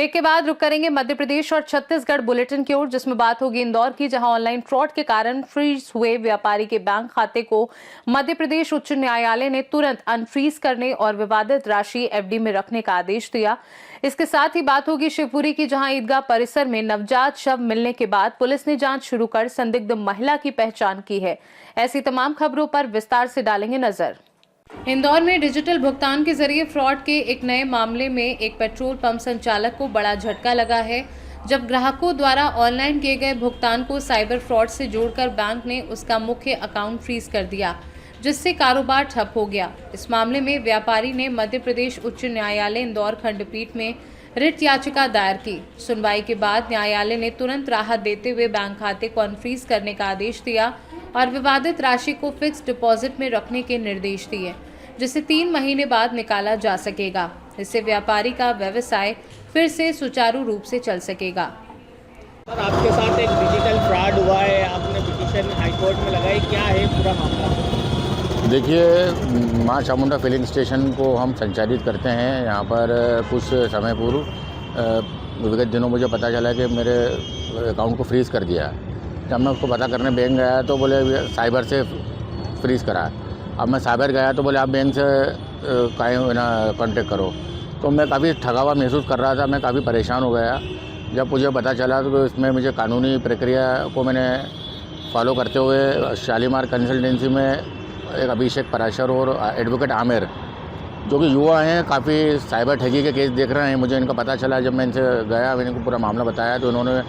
Break के बाद रुक करेंगे मध्य प्रदेश और छत्तीसगढ़ बुलेटिन की ओर, जिसमें बात होगी इंदौर की, जहां ऑनलाइन फ्रॉड के कारण फ्रीज हुए व्यापारी के बैंक खाते को मध्य प्रदेश उच्च न्यायालय ने तुरंत अनफ्रीज करने और विवादित राशि एफडी में रखने का आदेश दिया। इसके साथ ही बात होगी शिवपुरी की, जहां ईदगाह परिसर में नवजात शव मिलने के बाद पुलिस ने जांच शुरू कर संदिग्ध महिला की पहचान की है। ऐसी तमाम खबरों पर विस्तार से डालेंगे नजर। इंदौर में डिजिटल भुगतान के जरिए फ्रॉड के एक नए मामले में एक पेट्रोल पंप संचालक को बड़ा झटका लगा है, जब ग्राहकों द्वारा ऑनलाइन किए गए भुगतान को साइबर फ्रॉड से जोड़कर बैंक ने उसका मुख्य अकाउंट फ्रीज कर दिया, जिससे कारोबार ठप हो गया। इस मामले में व्यापारी ने मध्य प्रदेश उच्च न्यायालय इंदौर खंडपीठ में रिट याचिका दायर की। सुनवाई के बाद न्यायालय ने तुरंत राहत देते हुए बैंक खाते को अनफ्रीज करने का आदेश दिया और विवादित राशि को फिक्स डिपॉजिट में रखने के निर्देश दिए, जिसे 3 महीने बाद निकाला जा सकेगा। इससे व्यापारी का व्यवसाय फिर से सुचारू रूप से चल सकेगा। सर, आपके साथ एक डिजिटल फ्रॉड हुआ है, आपने पिटीशन हाईकोर्ट में लगाई, क्या है पूरा मामला? देखिए, माँ चामुंडा फिलिंग स्टेशन को हम संचालित करते हैं। यहाँ पर कुछ समय पूर्व विगत दिनों मुझे पता चला कि मेरे अकाउंट को फ्रीज़ कर दिया। जब मैं उसको पता करने बैंक गया तो बोले साइबर से फ्रीज़ करा। अब मैं साइबर गया तो बोले आप बैंक से कांटेक्ट करो। तो मैं काफ़ी ठगा हुआ महसूस कर रहा था, मैं काफ़ी परेशान हो गया। जब मुझे पता चला तो इसमें मुझे कानूनी प्रक्रिया को मैंने फॉलो करते हुए शालीमार कंसल्टेंसी में एक अभिषेक पराशर और एडवोकेट आमिर, जो कि युवा हैं, काफ़ी साइबर ठगी के केस देख रहे हैं। मुझे इनका पता चला, जब मैं इनसे गया, मैंने इनको पूरा मामला बताया तो इन्होंने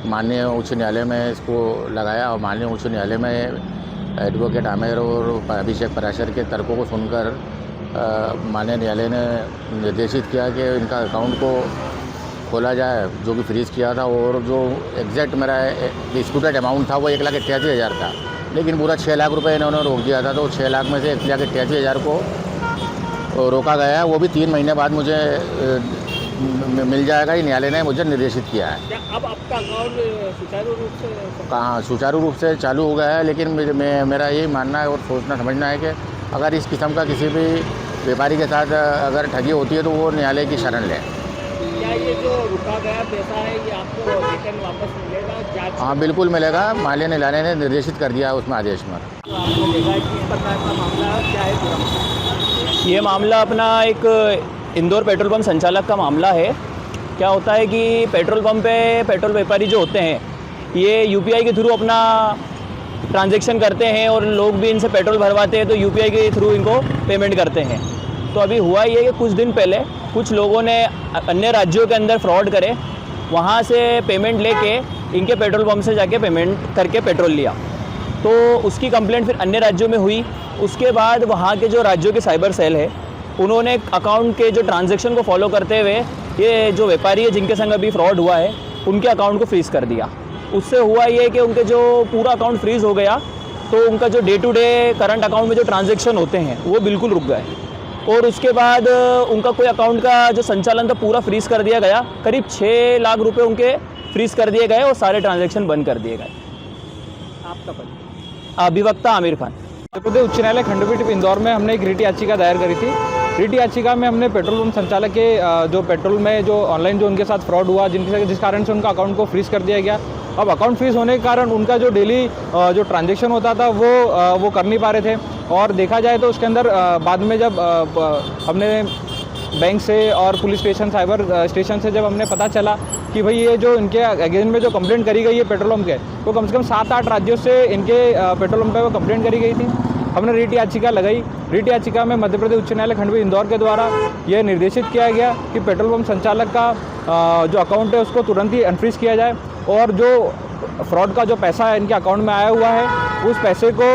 माननीय उच्च न्यायालय में इसको लगाया और माननीय उच्च न्यायालय में एडवोकेट आमिर और अभिषेक पराशर के तर्कों को सुनकर माननीय न्यायालय ने निर्देशित किया कि इनका अकाउंट को खोला जाए, जो कि फ्रीज़ किया था। और जो एग्जैक्ट मेरा डिस्प्यूटेड अमाउंट था वो 1,88,000 था, लेकिन पूरा 6 लाख रुपए इन्होंने रोक दिया था। तो 6 लाख में से 1,88,000 को रोका गया। वो भी 3 महीने बाद मुझे मिल जाएगा, ये न्यायालय ने मुझे निर्देशित किया है। क्या अब आपका अकाउंट सुचारू रूप से कहाँ सुचारू रूप से चालू हो गया है, लेकिन मेरा यही मानना है और सोचना समझना है कि अगर इस किस्म का किसी भी व्यापारी के साथ अगर ठगी होती है तो वो न्यायालय की शरण लें। क्या ये जो रुका गया पैसा है ये आपको रिटर्न वापस मिलेगा? हाँ, बिल्कुल मिलेगा। माननीय न्यायालय ने निर्देशित कर दिया उसमें आदेश में। तो आपको देखा है किस प्रकार का मामला है, क्या है पूरा? ये मामला अपना एक इंदौर पेट्रोल पंप संचालक का मामला है। क्या होता है कि पेट्रोल पंप पे पेट्रोल व्यापारी जो होते हैं ये यूपीआई के थ्रू अपना ट्रांजैक्शन करते हैं और लोग भी इनसे पेट्रोल भरवाते हैं, तो यूपीआई के थ्रू इनको पेमेंट करते हैं। तो अभी हुआ ये कि कुछ दिन पहले कुछ लोगों ने अन्य राज्यों के अंदर फ्रॉड करे, वहाँ से पेमेंट लेके इनके पेट्रोल पंप से जाके पेमेंट करके पेट्रोल लिया। तो उसकी कंप्लेंट फिर अन्य राज्यों में हुई। उसके बाद वहाँ के जो राज्यों के साइबर सेल है उन्होंने अकाउंट के जो ट्रांजैक्शन को फॉलो करते हुए ये जो व्यापारी है जिनके संग अभी फ्रॉड हुआ है उनके अकाउंट को फ्रीज़ कर दिया। उससे हुआ ये कि उनके जो पूरा अकाउंट फ्रीज़ हो गया, तो उनका जो day to day current account में जो ट्रांजैक्शन होते हैं वो बिल्कुल रुक गए। और उसके बाद उनका कोई अकाउंट का जो संचालन था पूरा फ्रीज़ कर दिया गया। करीब 6 लाख रुपए उनके फ्रीज़ कर दिए गए और सारे ट्रांजैक्शन बंद कर दिए गए। आपका पद? अभिवक्ता आमिर खान। मध्य प्रदेश उच्च न्यायालय खंडपीठ इंदौर में हमने एक रिट याचिका दायर करी थी। रिट याचिका में हमने पेट्रोल पंप संचालक के जो पेट्रोल में जो ऑनलाइन जो उनके साथ फ्रॉड हुआ, जिस कारण से उनका अकाउंट को फ्रीज़ कर दिया गया। अब अकाउंट फ्रीज़ होने के कारण उनका जो डेली जो ट्रांजैक्शन होता था वो कर नहीं पा रहे थे। और देखा जाए तो उसके अंदर बाद में जब हमने बैंक से और पुलिस स्टेशन साइबर स्टेशन से जब हमने पता चला कि भाई ये जो इनके अगेंस्ट में जो कंप्लेंट करी गई है पेट्रोल पंप के, तो कम से कम 7-8 राज्यों से इनके पेट्रोल पंप पे वो कंप्लेंट करी गई थी। हमने रिट याचिका लगाई। रिट याचिका में मध्य प्रदेश उच्च न्यायालय खंडपीठ इंदौर के द्वारा यह निर्देशित किया गया कि पेट्रोल पंप संचालक का जो अकाउंट है उसको तुरंत ही अनफ्रीज किया जाए और जो फ्रॉड का जो पैसा इनके अकाउंट में आया हुआ है उस पैसे को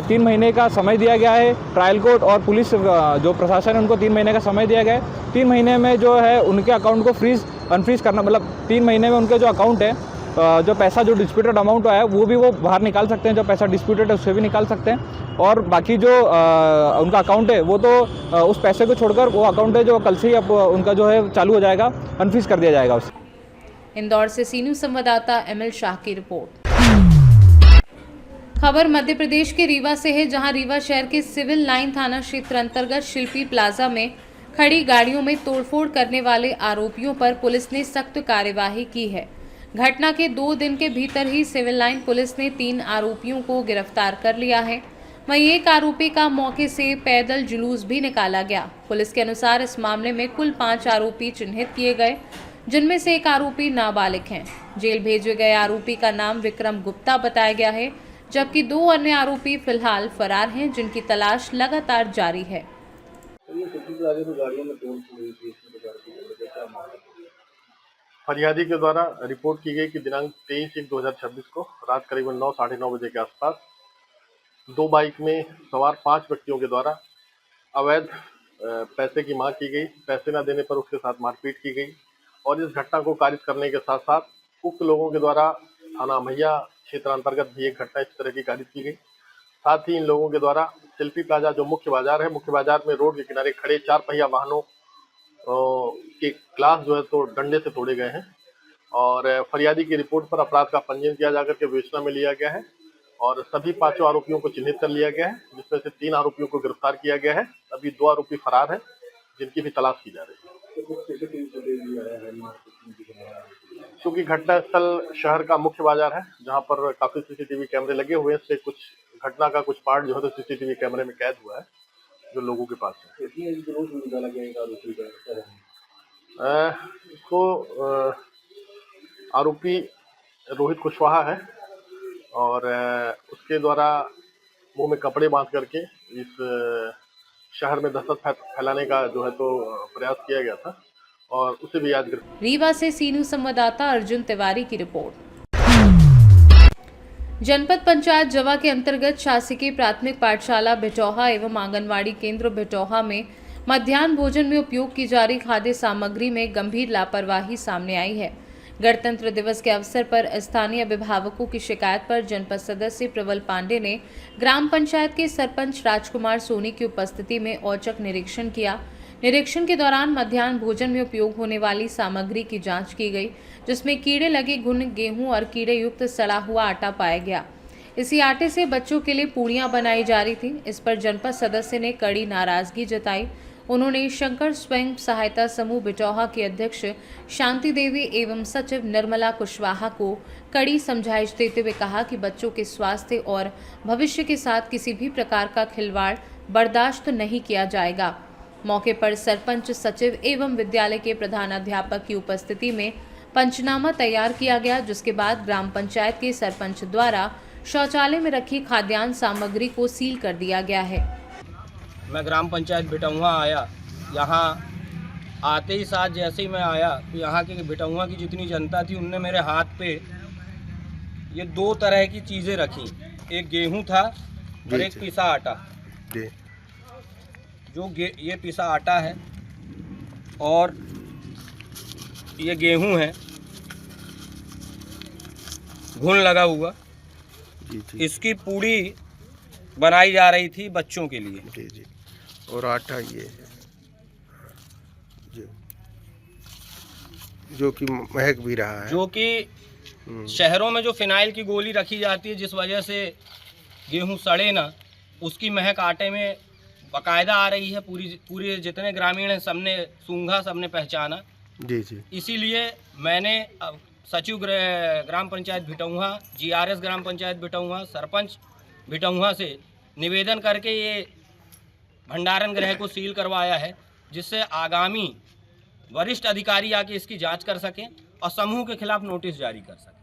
3 महीने का समय दिया गया है। ट्रायल कोर्ट और पुलिस जो प्रशासन है उनको 3 महीने का समय दिया गया है। 3 महीने में जो है उनके अकाउंट को अनफ्रीज करना, मतलब 3 महीने में उनके जो अकाउंट है जो पैसा जो डिस्प्यूटेड अमाउंट आया वो भी वो बाहर निकाल सकते हैं, जो पैसा डिस्प्यूटेड है उससे भी निकाल सकते हैं। और बाकी जो उनका अकाउंट है वो तो उस पैसे को छोड़कर वो अकाउंट है जो कल से ही अब उनका जो है चालू हो जाएगा, अनफ्रीज कर दिया जाएगा उसे। इंदौर से सी न्यूज़ संवाददाता ML शाह की रिपोर्ट। खबर मध्य प्रदेश के रीवा से है, जहां रीवा शहर के सिविल लाइन थाना क्षेत्र अंतर्गत शिल्पी प्लाजा में खड़ी गाड़ियों में तोड़फोड़ करने वाले आरोपियों पर पुलिस ने सख्त कार्यवाही की है। घटना के 2 दिन के भीतर ही सिविल लाइन पुलिस ने 3 आरोपियों को गिरफ्तार कर लिया है। वहीं एक आरोपी का मौके से पैदल जुलूस भी निकाला गया। पुलिस के अनुसार इस मामले में कुल 5 आरोपी चिन्हित किए गए, जिनमें से एक आरोपी नाबालिग हैं। जेल भेजे गए आरोपी का नाम विक्रम गुप्ता बताया गया है, जबकि 2 अन्य आरोपी फिलहाल फरार हैं, जिनकी तलाश लगातार जारी है। फरियादी के द्वारा रिपोर्ट की गई कि दिनांक 23/1/2026 को रात करीबन 9 साढ़े 9 बजे के आसपास 2 बाइक में सवार 5 व्यक्तियों के द्वारा अवैध पैसे की मांग की गई। पैसे न देने पर उसके साथ मारपीट की गई और इस घटना को कारित करने के साथ साथ उक्त लोगों के द्वारा थाना मैया क्षेत्र अंतर्गत भी एक घटना इस तरह की कारित की गई। साथ ही इन लोगों के द्वारा शिल्पी प्लाजा जो मुख्य बाजार है, मुख्य बाजार में रोड के किनारे खड़े 4 पहिया वाहनों के ग्लास जो है तो डंडे से तोड़े गए हैं और फरियादी की रिपोर्ट पर अपराध का पंजीयन किया जाकर के विवेचना में लिया गया है और सभी 5 आरोपियों को चिन्हित कर लिया गया है, जिसमें से 3 आरोपियों को गिरफ्तार किया गया है। अभी 2 आरोपी फरार हैं, जिनकी भी तलाश की जा रही है। क्योंकि घटनास्थल शहर का मुख्य बाजार है, जहां पर काफी सीसीटीवी कैमरे लगे हुए हैं, से कुछ घटना का कुछ पार्ट जो है तो सीसीटीवी कैमरे में कैद हुआ है, जो लोगों के पास है। इसको आरोपी रोहित कुशवाहा है और उसके द्वारा मुंह में कपड़े बांध करके इस शहर में दहशत फैलाने का जो है तो प्रयास किया गया था और उसे भी आज रीवा से सीनू संवाददाता अर्जुन तिवारी की रिपोर्ट। जनपद पंचायत जवा के अंतर्गत शासकीय प्राथमिक पाठशाला भिटौहा एवं आंगनवाड़ी केंद्र भिटौहा में मध्याह्न भोजन में उपयोग की जा रही खाद्य सामग्री में गंभीर लापरवाही सामने आई है। गणतंत्र दिवस के अवसर पर स्थानीय अभिभावकों की शिकायत पर जनपद सदस्य प्रबल पांडे ने ग्राम पंचायत के सरपंच राजकुमार सोनी की उपस्थिति में औचक निरीक्षण किया। निरीक्षण के दौरान मध्याह्न भोजन में उपयोग होने वाली सामग्री की जांच की गई, जिसमें कीड़े लगे घुन गेहूं और कीड़े युक्त सड़ा हुआ आटा पाया गया। इसी आटे से बच्चों के लिए पूड़ियां बनाई जा रही थी। इस पर जनपद सदस्य ने कड़ी नाराजगी जताई। उन्होंने शंकर स्वयं सहायता समूह भिटौहा के अध्यक्ष शांति देवी एवं सचिव निर्मला कुशवाहा को कड़ी समझाइश देते हुए कहा कि बच्चों के स्वास्थ्य और भविष्य के साथ किसी भी प्रकार का खिलवाड़ बर्दाश्त नहीं किया जाएगा। मौके पर सरपंच, सचिव एवं विद्यालय के प्रधानाध्यापक की उपस्थिति में पंचनामा तैयार किया गया, जिसके बाद ग्राम पंचायत के सरपंच द्वारा शौचालय में रखी खाद्यान्न सामग्री को सील कर दिया गया है। मैं ग्राम पंचायत भिटौहा आया। यहाँ आते ही साथ जैसे ही मैं आया तो यहाँ के भिटौहा की जितनी जनता थी उनने मेरे हाथ पे ये 2 तरह की चीज़ें रखी। एक गेहूं था और एक पिसा आटा। जो ये पिसा आटा है और ये गेहूं है, घुन लगा हुआ। इसकी पूड़ी बनाई जा रही थी बच्चों के लिए। जी। और आटा ये है जो कि महक भी रहा है, जो कि शहरों में जो फिनाइल की गोली रखी जाती है, जिस वजह से गेहूं सड़े ना, उसकी महक आटे में बाकायदा आ रही है। पूरे जितने ग्रामीण हैं सबने सूंघा, सबने पहचाना। जी। इसीलिए मैंने सचिव ग्राम पंचायत भिटौहा, GRS ग्राम पंचायत भिटौहा, सरपंच भिटौहा से निवेदन करके ये भंडारण गृह को सील करवाया है, जिससे आगामी वरिष्ठ अधिकारी आके इसकी जांच कर सकें और समूह के खिलाफ नोटिस जारी कर सकें।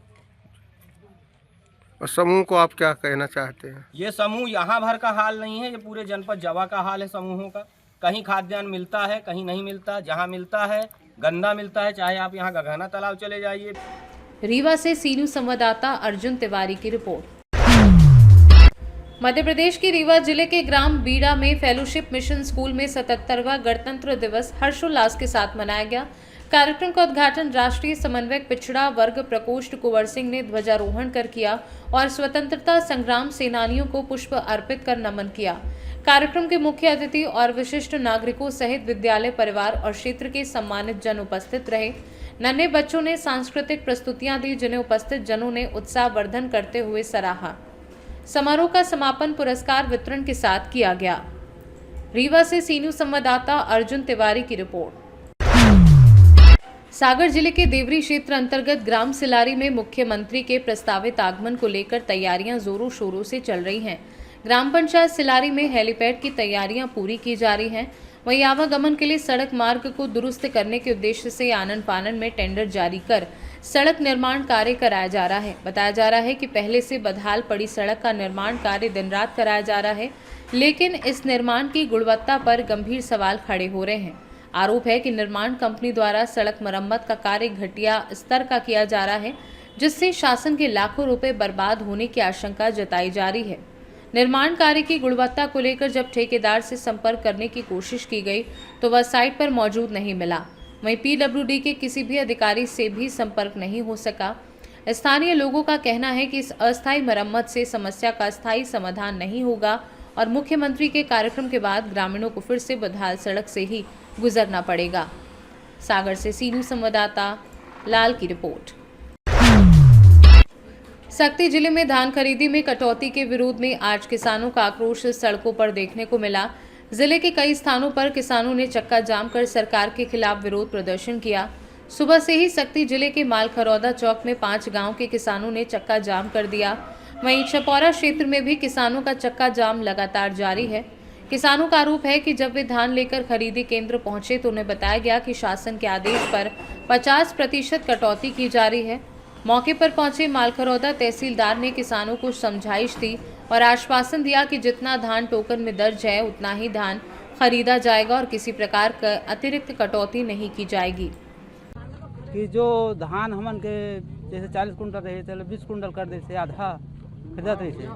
और समूह को आप क्या कहना चाहते हैं? ये समूह यहाँ भर का हाल नहीं है, ये पूरे जनपद जवा का हाल है समूहों का। कहीं खाद्यान्न मिलता है, कहीं नहीं मिलता। जहाँ मिलता है गंदा मिलता है, चाहे आप यहाँ गगना तालाब चले जाइए। रीवा से सीनू संवाददाता अर्जुन तिवारी की रिपोर्ट। मध्य प्रदेश के रीवा जिले के ग्राम बीड़ा में फेलोशिप मिशन स्कूल में 77वां गणतंत्र दिवस हर्षोल्लास के साथ मनाया गया। कार्यक्रम का उद्घाटन राष्ट्रीय समन्वयक पिछड़ा वर्ग प्रकोष्ठ कुंवर सिंह ने ध्वजारोहण कर किया और स्वतंत्रता संग्राम सेनानियों को पुष्प अर्पित कर नमन किया। कार्यक्रम के मुख्य अतिथि और विशिष्ट नागरिकों सहित विद्यालय, परिवार और क्षेत्र के सम्मानित जन उपस्थित रहे। नन्हे बच्चों ने सांस्कृतिक प्रस्तुतियां दी, जिन्हें उपस्थित जनों ने उत्साहवर्धन करते हुए सराहा। समारोह का समापन पुरस्कार वितरण के साथ किया गया। रीवा से सी न्यूज संवाददाता अर्जुन तिवारी की रिपोर्ट। सागर जिले के देवरी क्षेत्र अंतर्गत ग्राम सिलारी में मुख्यमंत्री के प्रस्तावित आगमन को लेकर तैयारियां जोरों शोरों से चल रही हैं। ग्राम पंचायत सिलारी में हेलीपैड की तैयारियां पूरी की जा रही हैं। वहीं आवागमन के लिए सड़क मार्ग को दुरुस्त करने के उद्देश्य से आनन फानन में टेंडर जारी कर सड़क निर्माण कार्य कराया जा रहा है। बताया जा रहा है कि पहले से बदहाल पड़ी सड़क का निर्माण कार्य दिन रात कराया जा रहा है, लेकिन इस निर्माण की गुणवत्ता पर गंभीर सवाल खड़े हो रहे हैं। आरोप है कि निर्माण कंपनी द्वारा सड़क मरम्मत का कार्य घटिया स्तर का किया जा रहा है, जिससे शासन के लाखों रुपए बर्बाद होने की आशंका जताई जा रही है। निर्माण कार्य की गुणवत्ता को लेकर जब ठेकेदार से संपर्क करने की कोशिश की गई तो वह साइट पर मौजूद नहीं मिला। वहीं पीडब्ल्यूडी के किसी भी अधिकारी से भी संपर्क नहीं हो सका। स्थानीय लोगों का कहना है कि इस अस्थायी मरम्मत से समस्या का स्थायी समाधान नहीं होगा और मुख्यमंत्री के कार्यक्रम के बाद ग्रामीणों को फिर से बदहाल सड़क से ही गुजरना पड़ेगा। सागर से सी न्यूज संवाददाता लाल की रिपोर्ट। सक्ती जिले में धान खरीदी में कटौती के विरोध में आज किसानों का आक्रोश सड़कों पर देखने को मिला। जिले के कई स्थानों पर किसानों ने चक्का जाम कर सरकार के खिलाफ विरोध प्रदर्शन किया। सुबह से ही सक्ती जिले के मालखरौदा चौक में 5 गांव के किसानों ने चक्का जाम कर दिया। वहीं छपौरा क्षेत्र में भी किसानों का चक्का जाम लगातार जारी है। किसानों का आरोप है कि जब वे धान लेकर खरीदी केंद्र पहुंचे तो उन्हें बताया गया कि शासन के आदेश पर 50% कटौती की जा रही है। मौके पर पहुंचे मालखरौदा तहसीलदार ने किसानों को समझाइश दी और आश्वासन दिया कि जितना धान टोकन में दर्ज है उतना ही धान खरीदा जाएगा और किसी प्रकार का अतिरिक्त कटौती नहीं की जाएगी। कि जो धान हमन के जैसे 40 कुंटल रहे थे 20 कुंटल कर देते आधा खरीदत रहे थे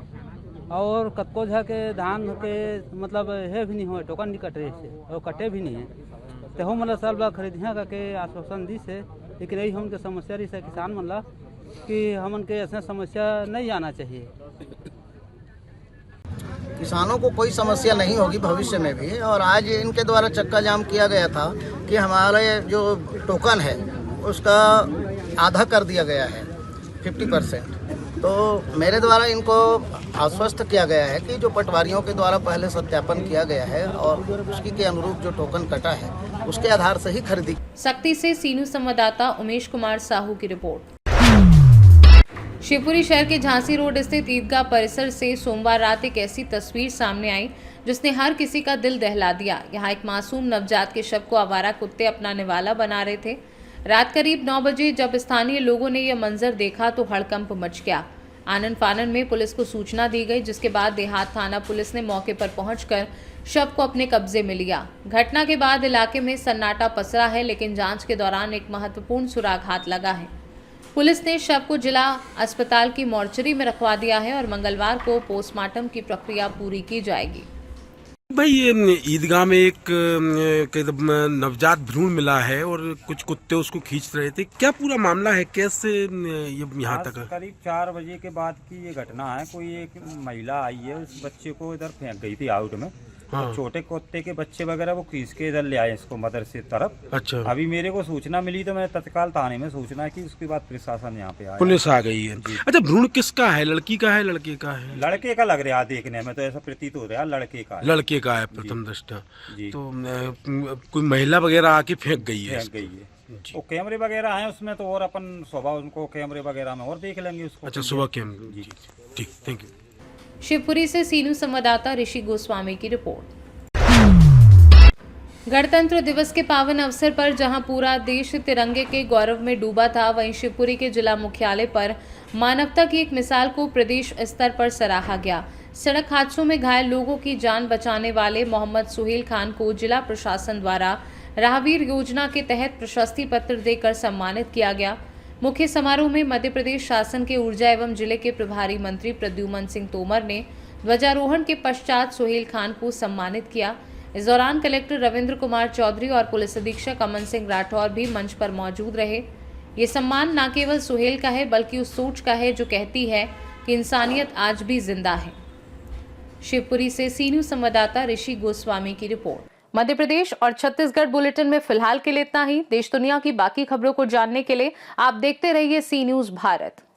और कतको झा के धान के मतलब है भी नहीं हो टोकन नहीं कट रहे थे और कटे भी नहीं है तो हम मतलब सब खरीदिया करके आश्वासन दी से, लेकिन यही हमके समस्या रही है किसान मतलब कि हमन के ऐसा समस्या नहीं आना चाहिए। किसानों को कोई समस्या नहीं होगी भविष्य में भी। और आज इनके द्वारा चक्का जाम किया गया था कि हमारे जो टोकन है उसका आधा कर दिया गया है 50%। तो मेरे द्वारा इनको आश्वस्त किया गया है कि जो पटवारियों के द्वारा पहले सत्यापन किया गया है और उसकी के अनुरूप जो टोकन कटा है उसके आधार से ही खरीदी। सक्ती से सी न्यूज संवाददाता उमेश कुमार साहू की रिपोर्ट। शिवपुरी शहर के झांसी रोड स्थित ईदगाह परिसर से सोमवार रात एक ऐसी तस्वीर सामने आई जिसने हर किसी का दिल दहला दिया। यहाँ एक मासूम नवजात के शव को आवारा कुत्ते अपना निवाला बना रहे थे। रात करीब 9 बजे जब स्थानीय लोगों ने यह मंजर देखा तो हड़कंप मच गया। आनन फानन में पुलिस को सूचना दी गई, जिसके बाद देहात थाना पुलिस ने मौके पर पहुंचकर शव को अपने कब्जे में लिया। घटना के बाद इलाके में सन्नाटा पसरा है, लेकिन जांच के दौरान एक महत्वपूर्ण सुराग हाथ लगा है। पुलिस ने शव को जिला अस्पताल की मोर्चरी में रखवा दिया है और मंगलवार को पोस्टमार्टम की प्रक्रिया पूरी की जाएगी। भाई ये ईदगाह में एक नवजात भ्रूण मिला है और कुछ कुत्ते उसको खींच रहे थे। क्या पूरा मामला है, कैसे ये यहाँ तक? करीब 4 बजे के बाद की ये घटना है। कोई एक महिला आई है, उस बच्चे को इधर फेंक गई थी आउट में। हाँ। छोटे कुत्ते के बच्चे वगैरह वो खींच के इधर ले आए इसको मदर से तरफ। अच्छा। अभी मेरे को सूचना मिली तो मैं तत्काल थाने में सूचना की, उसके बाद प्रशासन यहाँ पे आया, पुलिस आ गई है। अच्छा, भ्रूण किसका है, लड़की का है लड़के का है? लड़के का लग रहा है देखने में, तो ऐसा प्रतीत हो रहा है लड़के का है। लड़के का है प्रथम दृष्टा। तो कोई महिला वगैरह आके फेंक गई है? फेंक गई है। वो कैमरे वगैरह हैं उसमें, तो और अपन सुबह उनको कैमरे वगैरह में और देख लेंगे उसको। अच्छा, सुबह कैमरे। ठीक, थैंक यू। शिवपुरी से सी न्यूज संवाददाता ऋषि गोस्वामी की रिपोर्ट। गणतंत्र दिवस के पावन अवसर पर जहां पूरा देश तिरंगे के गौरव में डूबा था, वहीं शिवपुरी के जिला मुख्यालय पर मानवता की एक मिसाल को प्रदेश स्तर पर सराहा गया। सड़क हादसों में घायल लोगों की जान बचाने वाले मोहम्मद सुहेल खान को जिला प्रशासन द्वारा राहवीर योजना के तहत प्रशस्ति पत्र देकर सम्मानित किया गया। मुख्य समारोह में मध्य प्रदेश शासन के ऊर्जा एवं जिले के प्रभारी मंत्री प्रद्युमन सिंह तोमर ने ध्वजारोहण के पश्चात सुहेल खान को सम्मानित किया। इस दौरान कलेक्टर रविंद्र कुमार चौधरी और पुलिस अधीक्षक अमन सिंह राठौर भी मंच पर मौजूद रहे। ये सम्मान न केवल सुहेल का है बल्कि उस सोच का है जो कहती है कि इंसानियत आज भी जिंदा है। शिवपुरी से सी न्यूज संवाददाता ऋषि गोस्वामी की रिपोर्ट। मध्य प्रदेश और छत्तीसगढ़ बुलेटिन में फिलहाल के लिए इतना ही। देश दुनिया की बाकी खबरों को जानने के लिए आप देखते रहिए सी न्यूज भारत।